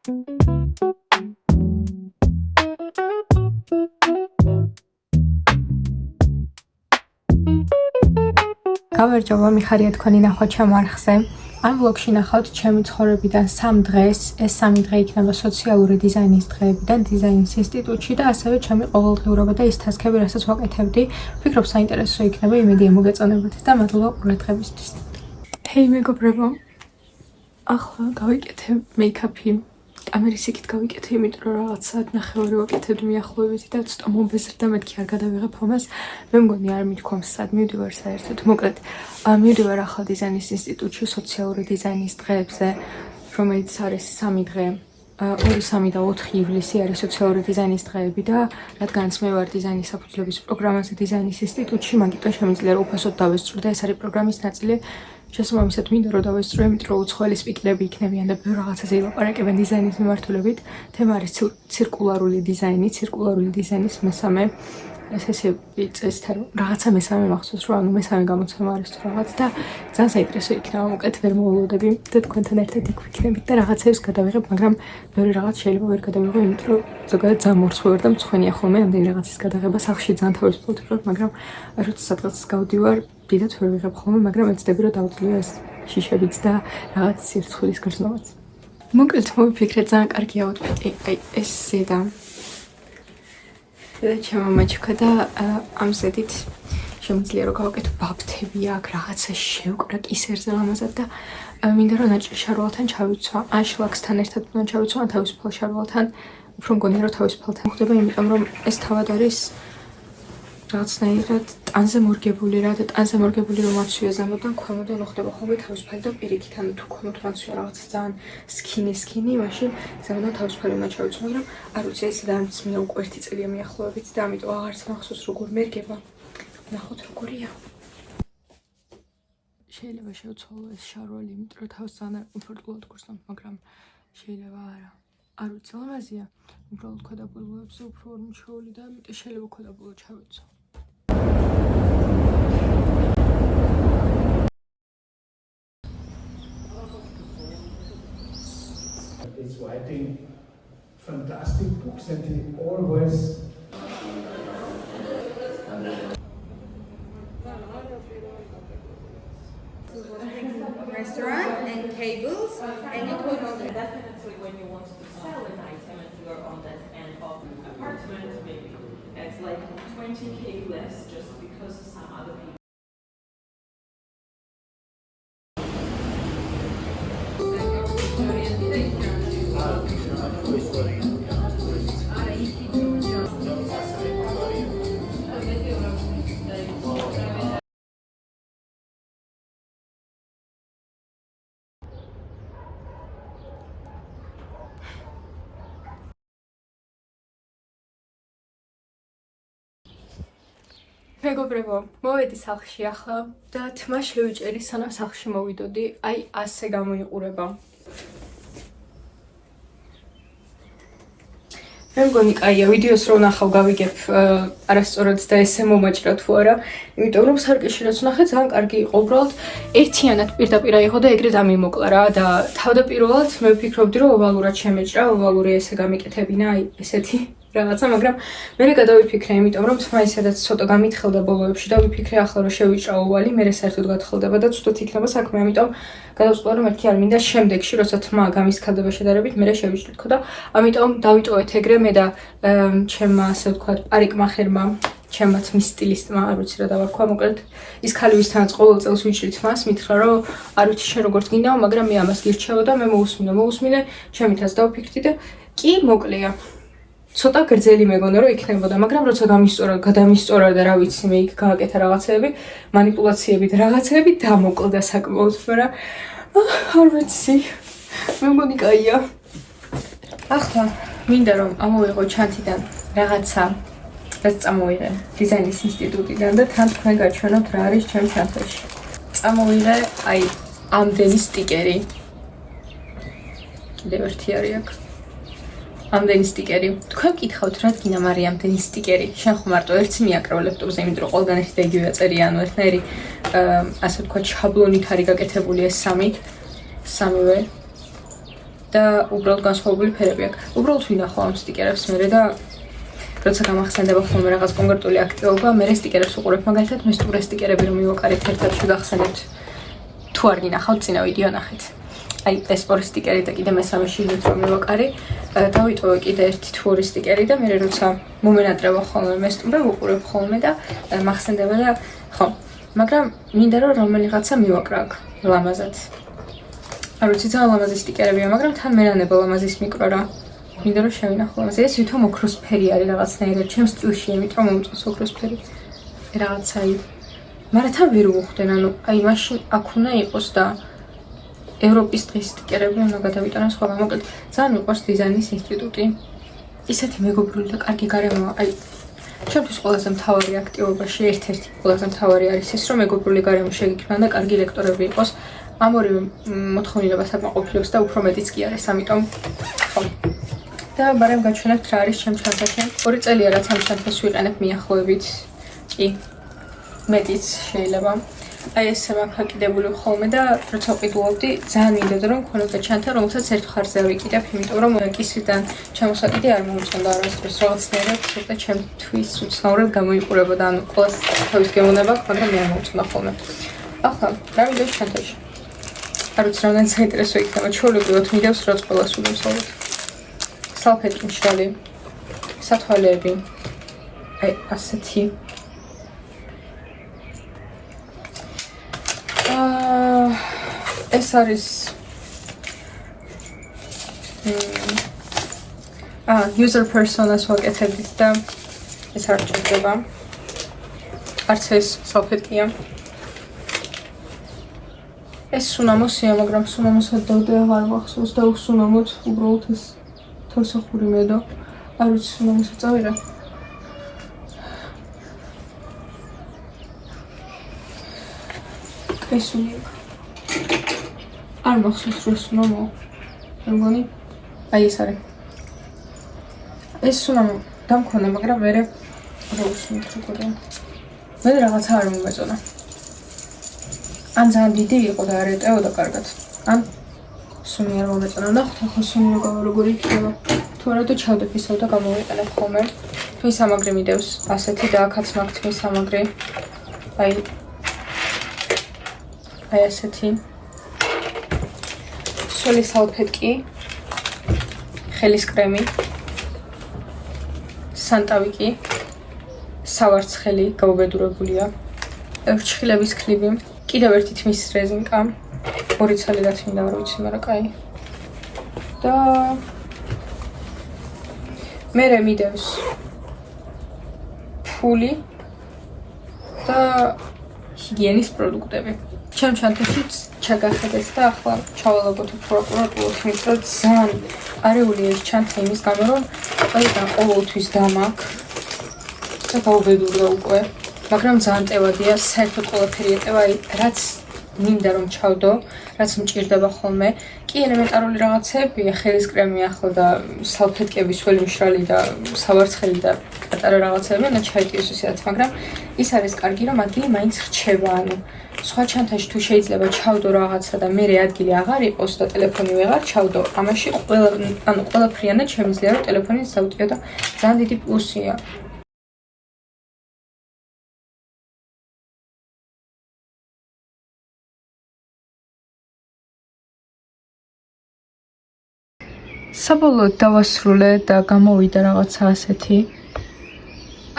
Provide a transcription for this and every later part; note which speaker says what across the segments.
Speaker 1: გამარჯობა, მიხარია თქვენი ნახვა ჩემ არხზე. ამ ვლოგში ნახავთ ჩემი ცხოვრებიდან 3 დღეს. ეს 3 დღე იქნება სოციალური დიზაინის დღეებიდან დიზაინის ინსტიტუტში და ასევე ჩემი ყოველდღიურობა და ის თასკები, რასაც ვაკეთებდი. ვფიქრობ საინტერესო იქნება, იმედია მოგეწონებათ და მადლობა ყურადღებისთვის. ჰეი მეგობრებო. ახლა გავიკეთე მეიქაპი. კამერის იქით გავიკეთე, იმიტომ რომ რაღაცა ნახევარი ვაკეთებდი მიახლოებით და ცოტა მომბეზრდა, მეთქი არ გადავიღებ ამას. მე მგონი არ მithქვამს სად მივდივარ საერთოდ. მოკლედ, მივდივარ ახლა დიზაინის ინსტიტუტში სოციალური დიზაინის დღეებზე, რომელიც არის 3 დღე. 2, 3 და 4 ივლისი არის სოციალური დიზაინის დღეები და რადგანაც მე ვარ დიზაინის საფუძვლების პროგრამაზე დიზაინის ინსტიტუტში, მაგიტომ შემიძლია რომ უფასოდ დავესწრო და ეს არის პროგრამის ნაწილი. შესაბამისად მინდა რომ დავესწრო, იმიტომ რომ უცხოელი სპიკერები იქნებიან და ბევრ რაღაცაზე ილაპარაკებენ დიზაინის მიმართულებით. თემა არის ცირკულარული დიზაინის მესამე სესიები წესთან რაღაცა მესამე მახსოვს რომ ანუ მესამე გამოცემა არის თუ რაღაც და ძალიან საინტერესო იქნება. მოკლედ ვერ მოულოდები და თქვენთან ერთად იქ ვიქნებით და რაღაცებს გადავიღებ, მაგრამ ბევრი რაღაც შეიძლება ვერ გადავიღო, იმიტომ რომ ზოგადად ძალიან მორცხვი ვარ და მწვენია ხოლმე ამდენი რაღაცის გადაღება. სახლში ძალიან თავისუფლად ვიყავ, მაგრამ როცა სადღაც გავდივარ, დიდად ვერ ვიღებ ხოლმე, მაგრამ ეცდები რომ დავძლეო ეს შიშებიც და რაღაც სირცხვილის გრძნობაც. მოკლედ მოვიფიქრე ძალიან კარგი აუთფიტი, აი ეს ზედა და ჩემო მაჩქა და ამ ზედით შემიძლია რომ გავაკეთო ბაბთები აქ რაღაცა შევკრა კისერზე ლამაზად და მინდა რომ ნაჭრ შარვალთან ჩავიცვა, ან შლაქსთან ერთად უნდა ჩავიცვა, ან თავისუფალ შარვალთან. უფრო მგონია რომ თავისუფალთან ხდება, იმიტომ რომ ეს თავად არის რაღაცნაირად ტანზე მორგებული რა და ტანზე მორგებული რომ აცვია ზემოდან ქვემოდან ხდება ხოლმე თავისუფალი და პირიქით, ანუ თუ ქვემოთ მაცვია რაღაცა ძალიან სკინი, მაშინ ზემოდან თავისუფალი უნდა ჩავიცვა, მაგრამ არ ვიცი ეს დამც მინდა უკვე 1 წელია მიახლოებით და ამიტომ აღარც მახსოვს როგორ მერგება. ნახოთ როგორია. შეიძლება შევცვალო ეს შარვალი, იმიტომ რომ თავს ძალიან კომფორტულად გურსნობ, მაგრამ შეიძლება არა. არ ვიცი, ლამაზია. უბრალოდ ქვედაბოლოებზე უფრო არ მჩეული და ამიტომ შეიძლება ქვედაბოლო ჩავიცვა.
Speaker 2: Is writing fantastic books and he always
Speaker 3: restaurant and tables and it will
Speaker 4: definitely when you want to sell an item and you are on that end of an apartment, maybe it's like 20k less just because some other people.
Speaker 1: მეგობრებო, მოვედი სახლში ახლა და თმა შევიჭერი სანამ სახლში მოვიდოდი, აი ასე გამოიყურება. მე მგონი კაია ვიდეოს რო ნახავ გავიგებ არასწორად და ესე მომაჭრა თუ არა, იმიტომ რომ სარკეში რაც ვნახე ძალიან კარგი იყო, უბრალოდ ერთიანად პირდაპირ აიღო და ეგრე დამიმოკლა რა და თავდაპირველად მე ვფიქრობდი რომ ოვალურად შემეჭრა, ოვალური ესე გამიკეთებინა, აი ესეთი რაღაცა, მაგრამ მე გადავიფიქრე, იმიტომ რომ თმა ისედაც ცოტა გამითხელდა ბოლოებში და ვიფიქრე ახლა რომ შევიჭრა ოვალი, მე საერთოდ გათხელდება და ცუდად იქნება საქმე, ამიტომ გადავწყვიტე რომ მეთქი არ მინდა შემდეგში, როცა თმა გამისქადება შედარებით, მე შევიჭრით ხო და ამიტომ დავიტოვეთ ეგრე მე და ჩემმა ასე ვთქვათ პარიკმახერმა, ჩემმა თმის სტილისტმა, არ ვიცი რა დავარქვა, მოკლედ ის ქალი ვისთანაც ყოველ წელს ვიჭრით მას, მითხრა რომ არ ვიცი შენ როგორც გინდაო, მაგრამ მე ამას გირჩევო და მე მოусმინე, ჩემითაც დავფიქრდი და კი მოკლეა. ცოტა გრძელი მეგონა რომ იქნებოდა, მაგრამ როცა გადამისწორა და რა ვიცი მე იქ გააკეთა რაღაცეები, манипуляციები და რაღაცეები დამოკლდა საკმაოდ, მაგრამ არ ვიცი. მე მგონი კაია. ახლა მინდა რომ ამოვიღო ჩანთიდან რაღაცა, რაც წამოვიღე დიზაინის ინსტიტუტიდან და თან თქვენ გაჩვენოთ რა არის ჩემ ჩანთაში. წამოვიღე აი ამდენი სტიკერი. კიდევ ერთი არის აქ. ამდენი სტიკერი. თქვენ გითხავთ რა გინდა მარია ამდენი სტიკერი? შენ ხო მარტო ერთს მიაკრავ ლეპტოპზე, იმიტომ რომ ყველგან ერთი და იგივე აწერია, ანუ ერთნაირი ასე ვთქვათ შაბლონით არის გაკეთებული ეს სამივე. და უბრალოდ განსხვავებული ფერები აქვს. უბრალოდ ვინახო ამ სტიკერებს მე და როცა გამახსენდება ხოლმე რაღაც კონკრეტული აქტივობა, მე სტიკერებს უყურებ. მაგალითად, მე სტურე სტიკერები რომ მივაყარეთ ერთად შეგახსენებთ. თუ არ გინახავთ, წინა ვიდეო ნახეთ. აი ეს ორი სტიკერი და კიდე მესამე შიგნით რომ მივაყარი, დავიტოვე კიდე ერთი თუ ორი სტიკერი და მე როცა მომენატრება ხოლმე მე სტურე უყურებ ხოლმე და მახსენდება და ხო, მაგრამ მინდა რომ რომელიღაცა მივაკრა აქ ლამაზად. არ ვიცი ძალიან ლამაზი სტიკერებია, მაგრამ თან მერანება ლამაზის მიკრო რა. მინდა რომ შევინახო ლამაზი. ეს ვითომ ოქროსფერი არის რაღაცნაირად, ჩემს სტილში, იმიტომ მომწონს ოქროსფერი. რაღაცა აი. მაგრამ თან ვერ უხდენ, ანუ აი მაშინ აქ უნდა იყოს და ევროპის დღის სტიკერები უნდა გადავიტანოს ხოლმე. მოკლედ, ძალიან მიყვარს დიზაინის ინსტიტუტი. ისეთი მეგობრული და კარგი გარემოა. აი ჩემთვის ყველაზე მთავარი აქტივობაში ერთ-ერთი ყველაზე მთავარი არის ის, რომ მეგობრული გარემო შეგიქმნა და კარგი ლექტორები იყოს. ამ ორი მოთხოვნილებას აკმაყოფილებს და უფრო მეტიც კი არის, ამიტომ ხო. და ბარემ გაჩვენებთ რა არის ჩემ ჩანთაში. 2 წელია რაც ამ ჩანთას ვიყენებ მიახლოებით. კი. მეტიც შეიძლება. აი ესე მაქაკიდებული ხოლმე და როცა ვყიდულობდი, ძალიან მინდოდა რომ მქონოდა ჩანთა, რომელსაც ერთ მხარზე ავიკიდებ, იმიტომ რომ კისრიდან ჩამოსაკიდე არ მომწონდა არასდროს რაღაცნაირად, ცოტა ჩემთვის უცნაურად გამოიყურებოდა, ანუ ყველას თავის გემოვნება ჰქონდა, მე არ მომწონდა ხოლმე. ახლა რა ვიდეოს ჩანთაში? არ ვიცი რამდენი საინტერესო იქნება, ჩვეულებრივად მიდევს რაც ყველას უდევს ალბათ. სალფეტკი მშრალი, სათვალეები, აი ასეთი. ეს არის user persona-ს ვაკეთებდით და ეს არ ჭირდება. არც ეს სალფეტკია. ეს სუნამოსია, მაგრამ სუნამოსად დავდე აღარ მახსოვს და უსუნამოდ უბრალოდ ეს თოსახური მედო. არ ვიცი სუნამოსად წავიღე. ეს უნიკ. არ მახსოვს რომ სუნამო. მეგონი? აი ეს არის. ეს სუნამო დამქონდა, მაგრამ მე რა უსუნით როგორია. მე რაღაცა არ მომეწონა. ან ძალიან დიდი იყო და არ ეტეოდა კარგად. ან სუნი არ მომეწონა. ნახოთ ახლა სუნი როგორი იქნება. თუ არა და ჩავდებ ისევ და გამოვიყენებ ხოლმე. თვით სამაგრი მიდევს ასეთი და აქაც მაქვს თვით სამაგრი. აი ასეთი. სოლის სალფეტკი, ხელის კრემი, სანტავიკი, სავარცხელი გაუბედურებულია, ფრჩხილების ქლიბი, კიდევ ერთი თმის რეზინკა, 2 ცალიდან მინდა არ ვიცი, მაგრამ კაი. და მერე მიდევს ფული და ჰიგიენის პროდუქტები. ჩემ ჩანთაშიც ჩაგახედეთ და ახლა ჩავალაგოთ უფრო აკურატულად, იმიტომ რომ ძალიან არეული ეს ჩანთა იმის გამო, რომ ყველგან ყოველთვის დამაქვს და გაუბედურდა უკვე. მაგრამ ძალიან ტევადია, საერთოდ ყველაფერი ეტევა, აი რაც მინდა რომ ჩავდო, რაც მჭირდება ხოლმე. კი ელემენტარული რაღაცებია, ხელის კრემი ახლა და სალფეტკები, სველი მშრალი და სავარცხელი და პატარა რაღაცები, და ჩაიტიოს ისედაც, მაგრამ ის არის კარგი, რომ ადგილი მაინც რჩება, ანუ სხვა ჩანთაში თუ შეიძლება ჩავდო რაღაცა და მე ადგილი აღარ იყოს და ტელეფონი ვეღარ ჩავდო, ამაში ყველაფრიანად შემიძლია რომ ტელეფონით დავტიო და ძალიან დიდი პლუსია. საბოლოოდ დავასრულე და გამოვიდა რაღაცა ასეთი.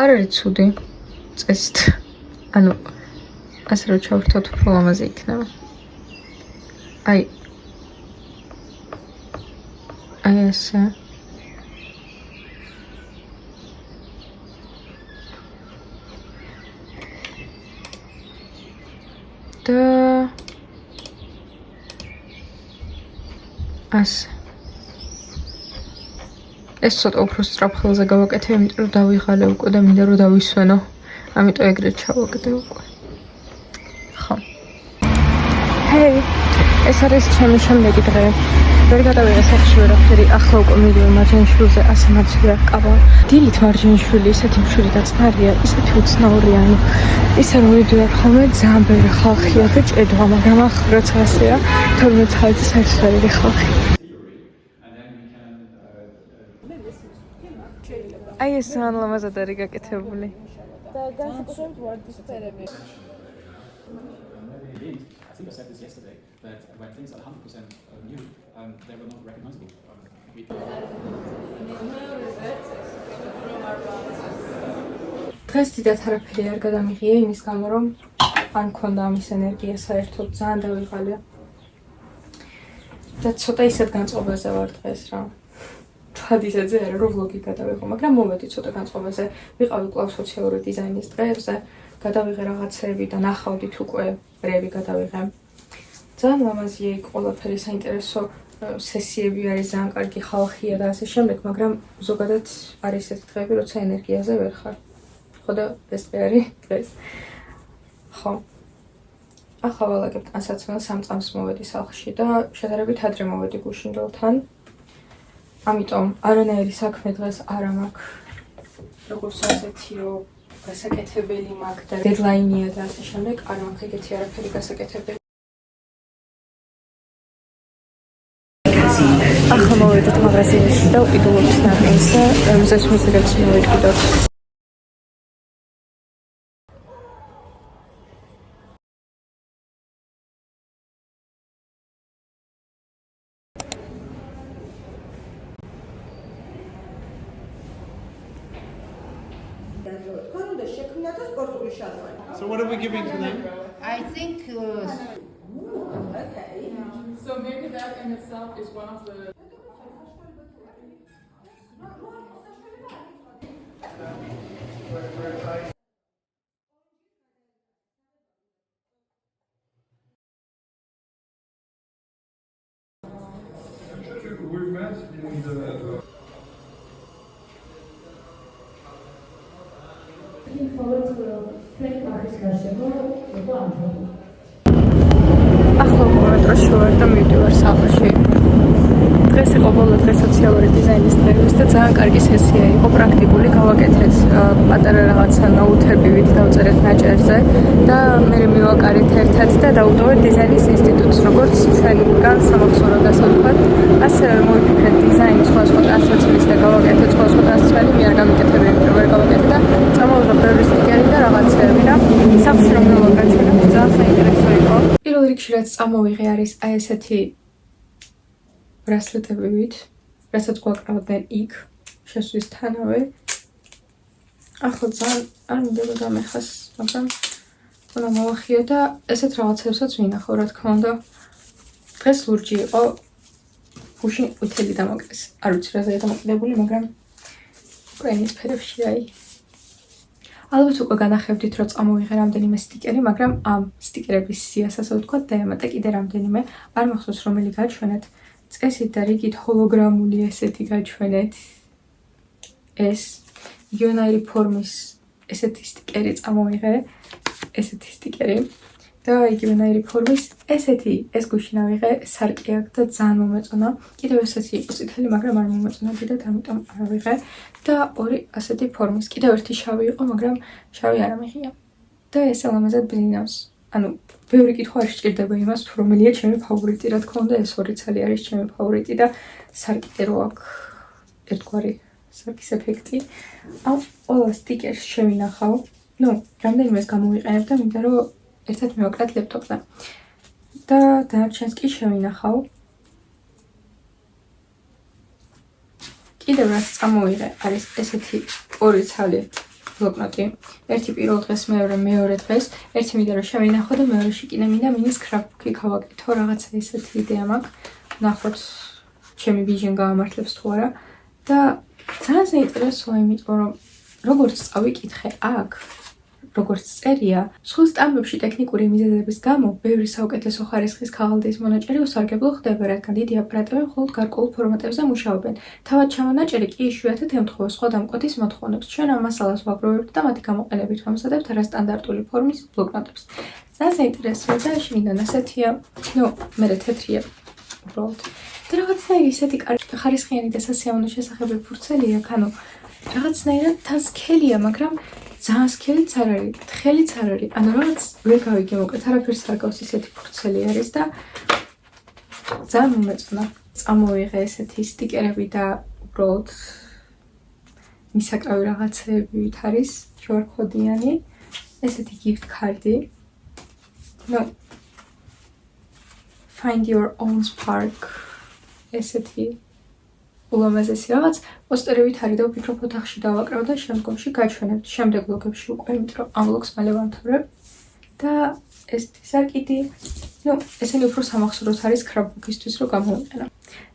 Speaker 1: არ არის ცუდი წესით. ანუ ასე რომ ჩავერთოთ უფრო ლამაზი იქნება. აი ესე. და ასე. ეს ცოტა უფრო სწრაფ ხელზე გავაკეთე, იმიტომ რომ დავიღალე უკვე და მინდა რომ დავისვენო. ამიტომ ეგრეთ ჩავაგდე უკვე. ხო. ჰეი, ეს არის ჩემი შემდეგი დღე. ვერ გადავიღე სახში ვერაფერი, ახლა უკვე მივიდე მარჯანიშვილზე, ასე მაცვია კავა. დილით მარჯანიშვილი ისეთი მშვიდი და წყნარია, ისეთი უცნაურია, ანუ ისე რომ მივიდივარ ხოლმე ძალიან ბევრი ხალხია და ჭედვა, მაგრამ ახლა როცა ასეა, 12 საათი საერთოდ ხალხი. აი ეს ძალიან ლამაზად არის გაკეთებული.
Speaker 5: და განსაკუთრებით ვარდისფერები.
Speaker 6: I think I said this yesterday, that when things are 100% new, they were not recognizable.
Speaker 1: დღეს დიდად არაფერი არ გადამიღია იმის გამო, რომ არ მქონდა ამის ენერგია საერთოდ, ძალიან დავიღალე. და ცოტა ისეთ განწყობაზე ვარ დღეს რა. თქვათ ისეთზე არა, რომ ვლოგი გადავიღო, მაგრამ მოვედი ცოტა განწყობაზე. ვიყავი კვლავ სოციალური დიზაინის დღეებზე, გადავიღე რაღაცები და ნახავდით უკვე ბრევი გადავიღე. ძალიან ლამაზია იქ ყველაფერი, საინტერესო სესიები არის, ძალიან კარგი ხალხია და ასე შემდეგ, მაგრამ ზოგადად არის ესეთი დღეები, როცა ენერგიაზე ვერ ხარ. ხო და ეს არის დღეს. ხო. ახლა ვალაგებ ტანსაცმელს 3 წამს მოვედი სახლში და შედარებით ადრე მოვედი გუშინდელთან. ამიტომ არანაირი საქმე დღეს არ მაქვს. როგორც ასეთიო გასაკეთებელი მაქვს და დედლაინია და ასე შემდეგ, არ მაქვს ეგეთი არაფერი გასაკეთებელი. ახლა მოვედით მაღაზიაში და ვყიდულობთ ნაკენს და მზეს მისგებს მოვიყიდოთ.
Speaker 2: So what are we giving to them?
Speaker 7: I think
Speaker 5: So maybe that in itself is one of the
Speaker 1: ახლა მომეტროში ვარ და მივდივარ სახლში. დღეს იყო ბოლო დღე სოციალური დიზაინის დღეების და ძალიან კარგი სესია იყო, პრაქტიკული, გავაკეთეთ პატარა რაღაცა ნოუთები ვით დავწერეთ ნაჭერზე და მე მივაკარეთ ერთად და დავუტოვეთ დიზაინის ინსტიტუტს, როგორც ჩვენგან სამახსოვროდ ასე ვთქვათ. ასევე მოვიფიქრეთ დიზაინის სხვადასხვა ტანსაცმლის და გავაკეთეთ სხვადასხვა ტანსაცმელი, მე არ გამიკეთებია, იმიტომ ვერ გავაკეთე და წამოვიღე ბევრი სტიკერი და რაღაცეები და სახლში რომ მოვაკეთე, ძალიან საინტერესო იყო. პირველ რიგში რაც წამოვიღე არის აი ესეთი ბრასლეტებივით, რასაც გვაკრავდნენ იქ, შესვლისთანავე. ახლა ძალიან არ მინდა დამეხას, მაგრამ უნდა მოვახიო და ესეთ რაღაცებსაც ვინახავ, რა თქმა უნდა. დღეს ლურჯი იყო, გუშინ ყვითელი დამოკრეს. არ ვიცი რაზეა დამოკიდებული, მაგრამ უკრაინის ფერებში აი. ალბათ უკვე განახებდით, რომ წამოვიღე რამდენიმე სტიკერი, მაგრამ ამ სტიკერების სიას ასე ვთქვათ, დაემატა კიდე რამდენიმე, არ მახსოვს რომელი გაჩვენეთ. წესით და რიგით ჰოლოგრამული ესეთი გაჩვენეთ. ეს იგივენაირი ფორმის ესეთი სტიკერი წამოვიღე, ესეთი სტიკერი და იგივენაირი ფორმის ესეთი, ეს გუშინ ავიღე, სარკე აქვს და ძალიან მომეწონა. კიდევ ესეთი იყო წითელი, მაგრამ არ მომეწონა კიდევ, ამიტომ არ ავიღე და ორი ასეთი ფორმის. კიდევ ერთი შავი იყო, მაგრამ შავი არ ამიღია. და ეს ლამაზად ბლინავს. ანუ ბევრი კითხვა არ სჭირდება იმას, თუ რომელია ჩემი ფავორიტი, რა თქმა უნდა, ეს ორი ცალი არის ჩემი ფავორიტი და სარკე რო აქვს ერთგვარი სარკის ეფექტი. ამ ყველა სტიკერს შევინახავ. ნუ, რამდენიმეს გამოვიყენებ და მინდა რომ ერთად მივაკრათ ლეპტოპზე. და დანარჩენს კი შევინახავ. კიდევ რაც წამოვიღე არის ესეთი ორი ცალი ბლოკნოტი. ერთი პირველ დღეს, მეორე დღეს. ერთი მინდა რომ შევინახო და მეორეში კიდე მინდა მინის სკრაპბუქი გავაკეთო, რაღაცა ესეთი იდეა მაქვს. ნახოთ, ჩემი ვიჟენ გაამართლებს თუ არა. და ძალიან საინტერესოა, იმიტომ რომ როგორც წავიკითხე აქ, როგორც წერია, სულ სტამბებში ტექნიკური მიზეზების გამო ბევრი საუკეთესო ხარისხის ქაღალდის მონაჭერი უსარგებლო ხდება, რადგან დიდი აპარატები მხოლოდ გარკვეულ ფორმატებზე მუშაობენ. თავად ჩამონაჭერი კი იშვიათად ემთხვევა სხვა დამკვეთის მოთხოვნებს. ჩვენ ამ მასალას ვაგროვებთ და მათი გამოყენებით ვამზადებთ არასტანდარტული ფორმის ბლოკნოტებს. ძალიან საინტერესოა და შინიდან ასეთია, ნუ, მე თეთრია უბრალოდ. და რაღაცნაირი ისეთი ხარისხიანი და სასიამოვნო შესახები ფურცელი აქვს, ანუ რაღაცნაირად თან სქელია, მაგრამ ძალიან სქელიც არ არის, თხელიც არ არის. ანუ რაღაც ვერ გავიგე, მოკლედ არაფერს არ გავს, ისეთი ფურცელი არის და ძალიან მომეწონა. წამოვიღე ესეთი სტიკერები და უბრალოდ მისაკრავი რაღაცეებით არის QR კოდიანი. ესეთი gift card-ი. Find your own spark. ესეთი ულამაზესი რაღაც პოსტერებით არის და ვფიქრობ ოთახში დავაკრავ და შემდგომში გაჩვენებთ შემდეგ ვლოგებში უკვე, იმიტომ რომ ამ ვლოგს მალე ვამთავრებ. და ეს საკიდი, ესენი უფრო სამახსოვროდ არის scrapbook-ისთვის რომ გამოვიყენო.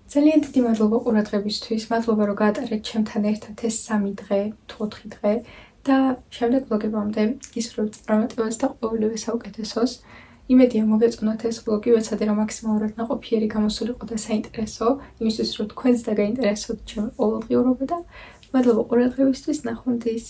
Speaker 1: ძალიან დიდი მადლობა ყურადღებისთვის, მადლობა რომ გაატარეთ ჩემთან ერთად ეს 3 დღე, თუ 4 დღე და შემდეგ ვლოგებამდე ისურვებთ წარმატებას და ყოველივე საუკეთესოს. იმედია მოგეწონათ ეს ვლოგი, ვეცადე რომ მაქსიმალურად ნაყოფიერი გამოსულიყო და საინტერესო, იმისთვის რომ თქვენს დაგაინტერესოთ ჩემი ყოველდღიურობა და მადლობა ყურადღებისთვის, ნახვამდის.